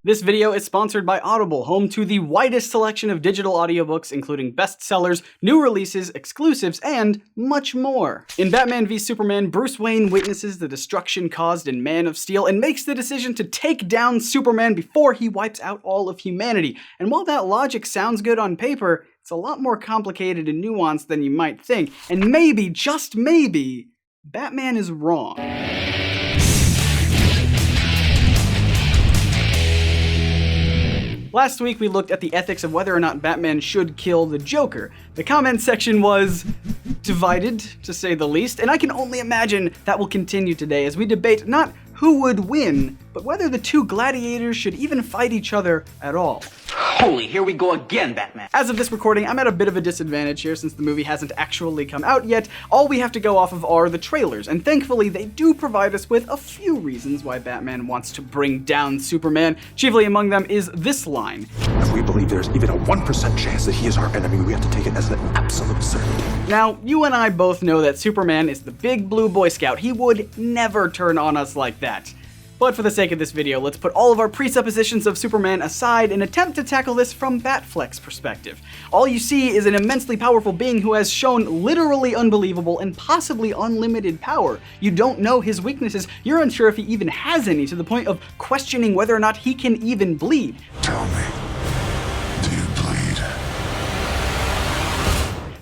This video is sponsored by Audible, home to the widest selection of digital audiobooks, including bestsellers, new releases, exclusives, and much more. In Batman v Superman, Bruce Wayne witnesses the destruction caused in Man of Steel and makes the decision to take down Superman before he wipes out all of humanity. And while that logic sounds good on paper, it's a lot more complicated and nuanced than you might think. And maybe, just maybe, Batman is wrong. Last week we looked at the ethics of whether or not Batman should kill the Joker. The comment section was divided, to say the least, and I can only imagine that will continue today as we debate not who would win, but whether the two gladiators should even fight each other at all. Holy, here we go again, Batman. As of this recording, I'm at a bit of a disadvantage here since the movie hasn't actually come out yet. All we have to go off of are the trailers, and thankfully they do provide us with a few reasons why Batman wants to bring down Superman. Chiefly among them is this line. If we believe there's even a 1% chance that he is our enemy, we have to take it as an absolute certainty. Now, you and I both know that Superman is the big blue Boy Scout. He would never turn on us like that. But for the sake of this video, let's put all of our presuppositions of Superman aside and attempt to tackle this from Batfleck's perspective. All you see is an immensely powerful being who has shown literally unbelievable and possibly unlimited power. You don't know his weaknesses, you're unsure if he even has any, to the point of questioning whether or not he can even bleed. Tell me, do you bleed?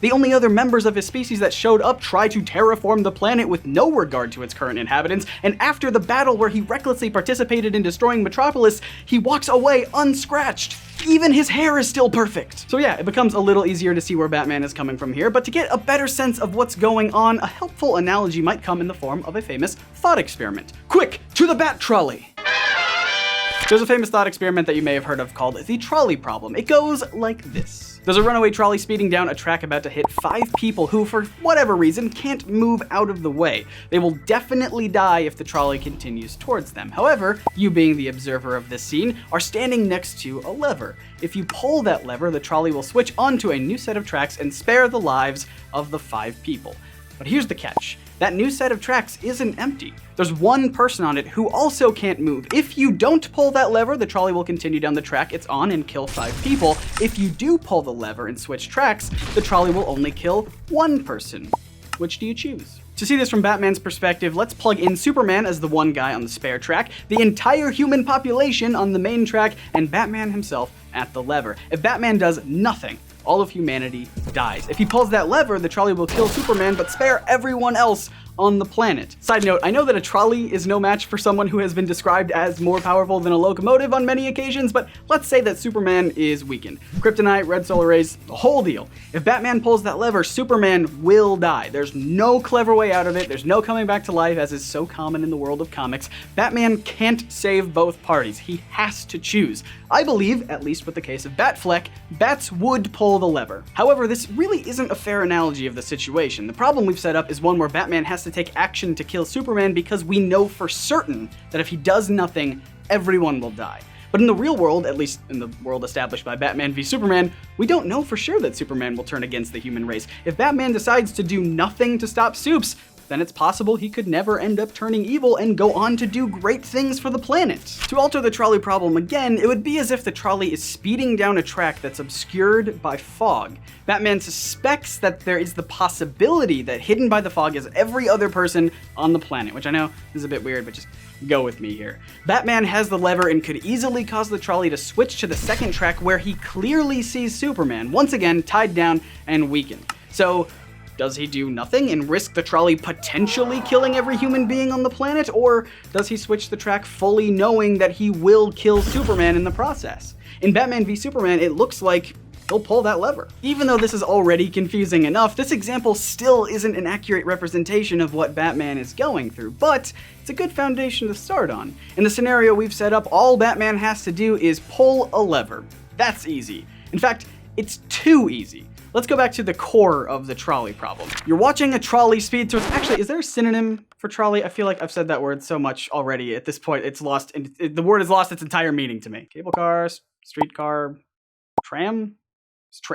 The only other members of his species that showed up try to terraform the planet with no regard to its current inhabitants, and after the battle where he recklessly participated in destroying Metropolis, he walks away unscratched. Even his hair is still perfect. So yeah, it becomes a little easier to see where Batman is coming from here, but to get a better sense of what's going on, a helpful analogy might come in the form of a famous thought experiment. Quick, to the Bat Trolley! There's a famous thought experiment that you may have heard of called the trolley problem. It goes like this. There's a runaway trolley speeding down a track about to hit 5 people who, for whatever reason, can't move out of the way. They will definitely die if the trolley continues towards them. However, you being the observer of this scene, are standing next to a lever. If you pull that lever, the trolley will switch onto a new set of tracks and spare the lives of the 5 people. But here's the catch. That new set of tracks isn't empty. There's one person on it who also can't move. If you don't pull that lever, the trolley will continue down the track it's on and kill 5 people. If you do pull the lever and switch tracks, the trolley will only kill 1 person. Which do you choose? To see this from Batman's perspective, let's plug in Superman as the one guy on the spare track, the entire human population on the main track, and Batman himself at the lever. If Batman does nothing, all of humanity dies. If he pulls that lever, the trolley will kill Superman, but spare everyone else on the planet. Side note, I know that a trolley is no match for someone who has been described as more powerful than a locomotive on many occasions, but let's say that Superman is weakened. Kryptonite, red solar rays, the whole deal. If Batman pulls that lever, Superman will die. There's no clever way out of it. There's no coming back to life, as is so common in the world of comics. Batman can't save both parties. He has to choose. I believe, at least with the case of Batfleck, Bats would pull the lever. However, this really isn't a fair analogy of the situation. The problem we've set up is one where Batman has to take action to kill Superman because we know for certain that if he does nothing, everyone will die. But in the real world, at least in the world established by Batman v Superman, we don't know for sure that Superman will turn against the human race. If Batman decides to do nothing to stop Supes, then it's possible he could never end up turning evil and go on to do great things for the planet. To alter the trolley problem again, it would be as if the trolley is speeding down a track that's obscured by fog. Batman suspects that there is the possibility that hidden by the fog is every other person on the planet, which I know is a bit weird, but just go with me here. Batman has the lever and could easily cause the trolley to switch to the second track where he clearly sees Superman, once again tied down and weakened. So, does he do nothing and risk the trolley potentially killing every human being on the planet? Or does he switch the track fully knowing that he will kill Superman in the process? In Batman v Superman, it looks like he'll pull that lever. Even though this is already confusing enough, this example still isn't an accurate representation of what Batman is going through, but it's a good foundation to start on. In the scenario we've set up, all Batman has to do is pull a lever. That's easy. In fact, it's too easy. Let's go back to the core of the trolley problem. You're watching a trolley speed towards... Actually, is there a synonym for trolley? I feel like I've said that word so much already. At this point, it's lost. The word has lost its entire meaning to me. Cable car, streetcar, tram?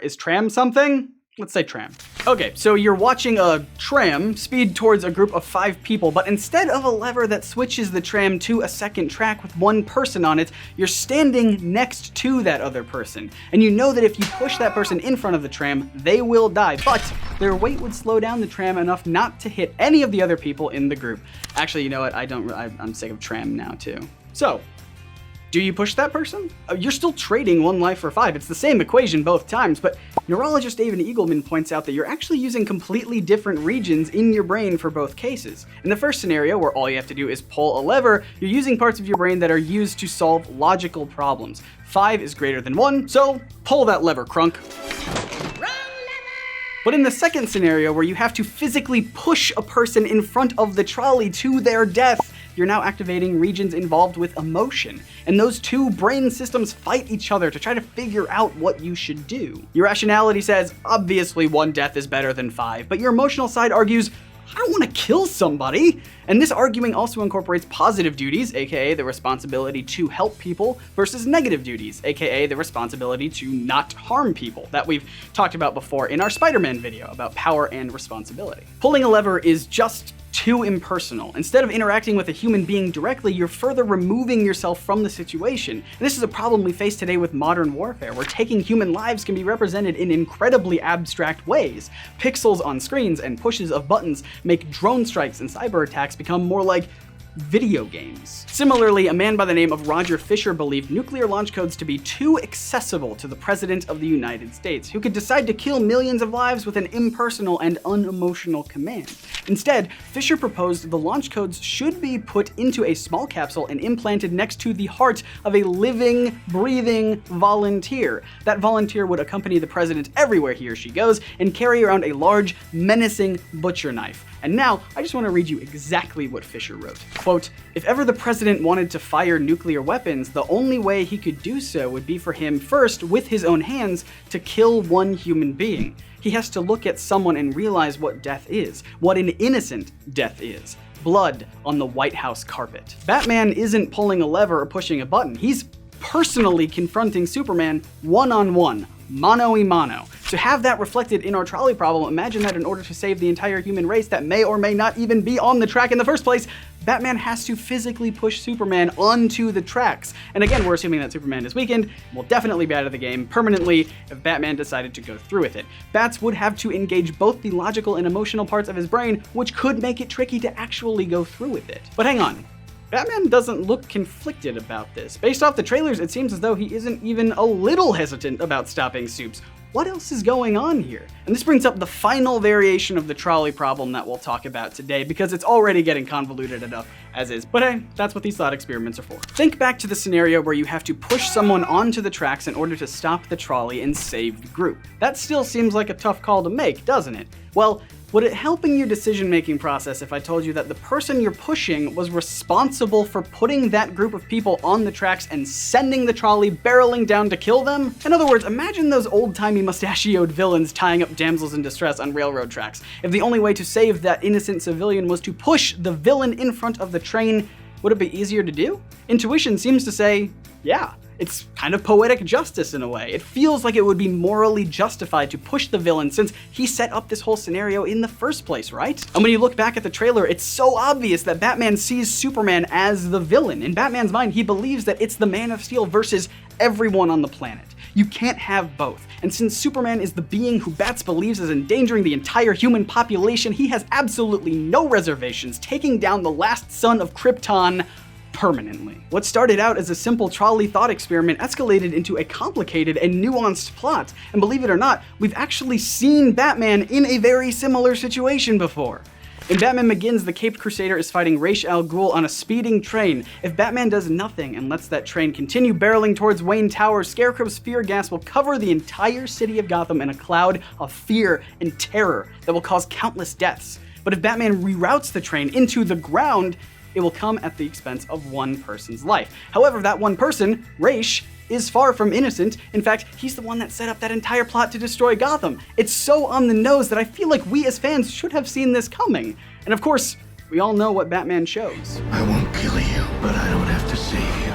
Is tram something? let's say tram. Okay, so you're watching a tram speed towards a group of 5 people, but instead of a lever that switches the tram to a second track with one person on it, you're standing next to that other person. And you know that if you push that person in front of the tram, they will die, but their weight would slow down the tram enough not to hit any of the other people in the group. Actually, you know what? I'm sick of tram now too. So, do you push that person? You're still trading 1 life for 5. It's the same equation both times, but neurologist David Eagleman points out that you're actually using completely different regions in your brain for both cases. In the first scenario, where all you have to do is pull a lever, you're using parts of your brain that are used to solve logical problems. 5 is greater than 1, so pull that lever, Crunk. But in the second scenario, where you have to physically push a person in front of the trolley to their death, you're now activating regions involved with emotion. And those 2 brain systems fight each other to try to figure out what you should do. Your rationality says, obviously 1 death is better than 5, but your emotional side argues, I don't want to kill somebody. And this arguing also incorporates positive duties, aka the responsibility to help people, versus negative duties, aka the responsibility to not harm people, that we've talked about before in our Spider-Man video about power and responsibility. Pulling a lever is just too impersonal. Instead of interacting with a human being directly, you're further removing yourself from the situation. And this is a problem we face today with modern warfare, where taking human lives can be represented in incredibly abstract ways. Pixels on screens and pushes of buttons make drone strikes and cyber attacks become more like video games. Similarly, a man by the name of Roger Fisher believed nuclear launch codes to be too accessible to the President of the United States, who could decide to kill millions of lives with an impersonal and unemotional command. Instead, Fisher proposed the launch codes should be put into a small capsule and implanted next to the heart of a living, breathing volunteer. That volunteer would accompany the president everywhere he or she goes and carry around a large, menacing butcher knife. And now, I just want to read you exactly what Fisher wrote. Quote, if ever the president wanted to fire nuclear weapons, the only way he could do so would be for him first, with his own hands, to kill 1 human being. He has to look at someone and realize what death is, what an innocent death is. Blood on the White House carpet. Batman isn't pulling a lever or pushing a button. He's personally confronting Superman one-on-one, mano-a-mano. To have that reflected in our trolley problem, imagine that in order to save the entire human race that may or may not even be on the track in the first place, Batman has to physically push Superman onto the tracks. And again, we're assuming that Superman is weakened, will definitely be out of the game permanently if Batman decided to go through with it. Bats would have to engage both the logical and emotional parts of his brain, which could make it tricky to actually go through with it. But hang on. Batman doesn't look conflicted about this. Based off the trailers, it seems as though he isn't even a little hesitant about stopping Supes. What else is going on here? And this brings up the final variation of the trolley problem that we'll talk about today, because it's already getting convoluted enough as is. But hey, that's what these thought experiments are for. Think back to the scenario where you have to push someone onto the tracks in order to stop the trolley and save the group. That still seems like a tough call to make, doesn't it? Well, would it help in your decision-making process if I told you that the person you're pushing was responsible for putting that group of people on the tracks and sending the trolley barreling down to kill them? In other words, imagine those old-timey mustachioed villains tying up damsels in distress on railroad tracks. If the only way to save that innocent civilian was to push the villain in front of the train, would it be easier to do? Intuition seems to say, yeah. It's kind of poetic justice in a way. It feels like it would be morally justified to push the villain since he set up this whole scenario in the first place, right? And when you look back at the trailer, it's so obvious that Batman sees Superman as the villain. In Batman's mind, he believes that it's the Man of Steel versus everyone on the planet. You can't have both. And since Superman is the being who Bats believes is endangering the entire human population, he has absolutely no reservations taking down the last son of Krypton permanently. What started out as a simple trolley thought experiment escalated into a complicated and nuanced plot. And believe it or not, we've actually seen Batman in a very similar situation before. In Batman Begins, the Caped Crusader is fighting Ra's al Ghul on a speeding train. If Batman does nothing and lets that train continue barreling towards Wayne Tower, Scarecrow's fear gas will cover the entire city of Gotham in a cloud of fear and terror that will cause countless deaths. But if Batman reroutes the train into the ground, it will come at the expense of 1 person's life. However, that 1 person, Ra's, is far from innocent. In fact, he's the one that set up that entire plot to destroy Gotham. It's so on the nose that I feel like we as fans should have seen this coming. And of course, we all know what Batman chose. I won't kill you, but I don't have to save you.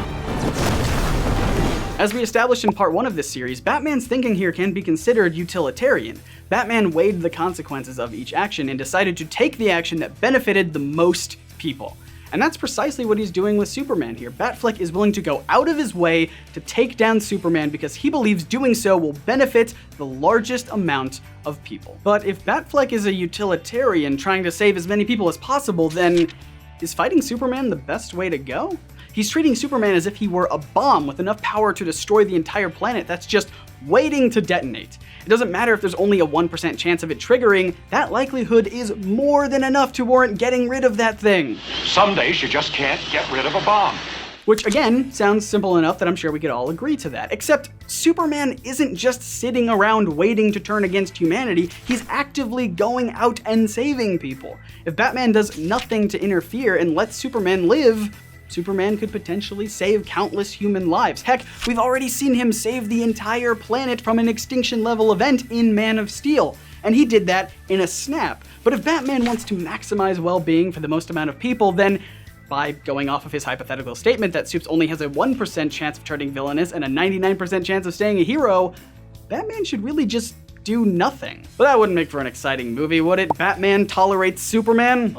As we established in part 1 of this series, Batman's thinking here can be considered utilitarian. Batman weighed the consequences of each action and decided to take the action that benefited the most people. And that's precisely what he's doing with Superman here. Batfleck is willing to go out of his way to take down Superman because he believes doing so will benefit the largest amount of people. But if Batfleck is a utilitarian trying to save as many people as possible, then is fighting Superman the best way to go? He's treating Superman as if he were a bomb with enough power to destroy the entire planet that's just waiting to detonate. It doesn't matter if there's only a 1% chance of it triggering, that likelihood is more than enough to warrant getting rid of that thing. Some days you just can't get rid of a bomb. Which again, sounds simple enough that I'm sure we could all agree to that. Except Superman isn't just sitting around waiting to turn against humanity, he's actively going out and saving people. If Batman does nothing to interfere and lets Superman live, Superman could potentially save countless human lives. Heck, we've already seen him save the entire planet from an extinction-level event in Man of Steel, and he did that in a snap. But if Batman wants to maximize well-being for the most amount of people, then by going off of his hypothetical statement that Supes only has a 1% chance of turning villainous and a 99% chance of staying a hero, Batman should really just do nothing. But that wouldn't make for an exciting movie, would it? Batman tolerates Superman?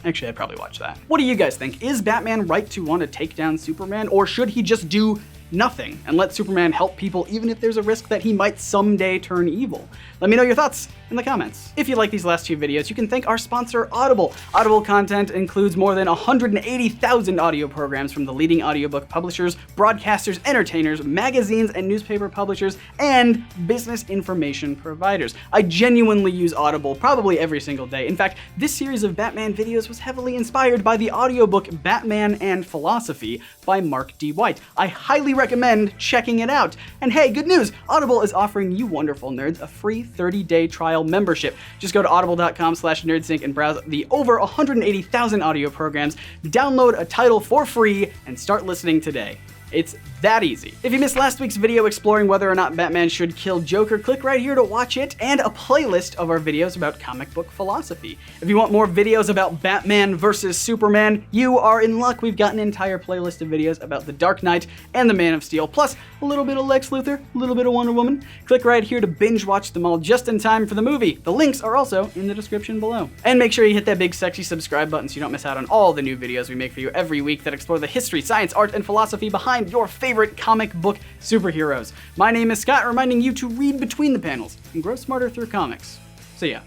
Actually, I'd probably watch that. What do you guys think? Is Batman right to want to take down Superman, or should he just do nothing and let Superman help people even if there's a risk that he might someday turn evil? Let me know your thoughts in the comments. If you like these last 2 videos, you can thank our sponsor, Audible. Audible content includes more than 180,000 audio programs from the leading audiobook publishers, broadcasters, entertainers, magazines and newspaper publishers, and business information providers. I genuinely use Audible probably every single day. In fact, this series of Batman videos was heavily inspired by the audiobook Batman and Philosophy by Mark D. White. I highly recommend checking it out. And hey, good news! Audible is offering you wonderful nerds a free 30-day trial membership. Just go to audible.com/nerdsync and browse the over 180,000 audio programs, download a title for free, and start listening today. It's that easy. If you missed last week's video exploring whether or not Batman should kill Joker, click right here to watch it, and a playlist of our videos about comic book philosophy. If you want more videos about Batman versus Superman, you are in luck. We've got an entire playlist of videos about the Dark Knight and the Man of Steel, plus a little bit of Lex Luthor, a little bit of Wonder Woman. Click right here to binge watch them all just in time for the movie. The links are also in the description below. And make sure you hit that big sexy subscribe button so you don't miss out on all the new videos we make for you every week that explore the history, science, art, and philosophy behind your favorite comic book superheroes. My name is Scott, reminding you to read between the panels and grow smarter through comics. See ya.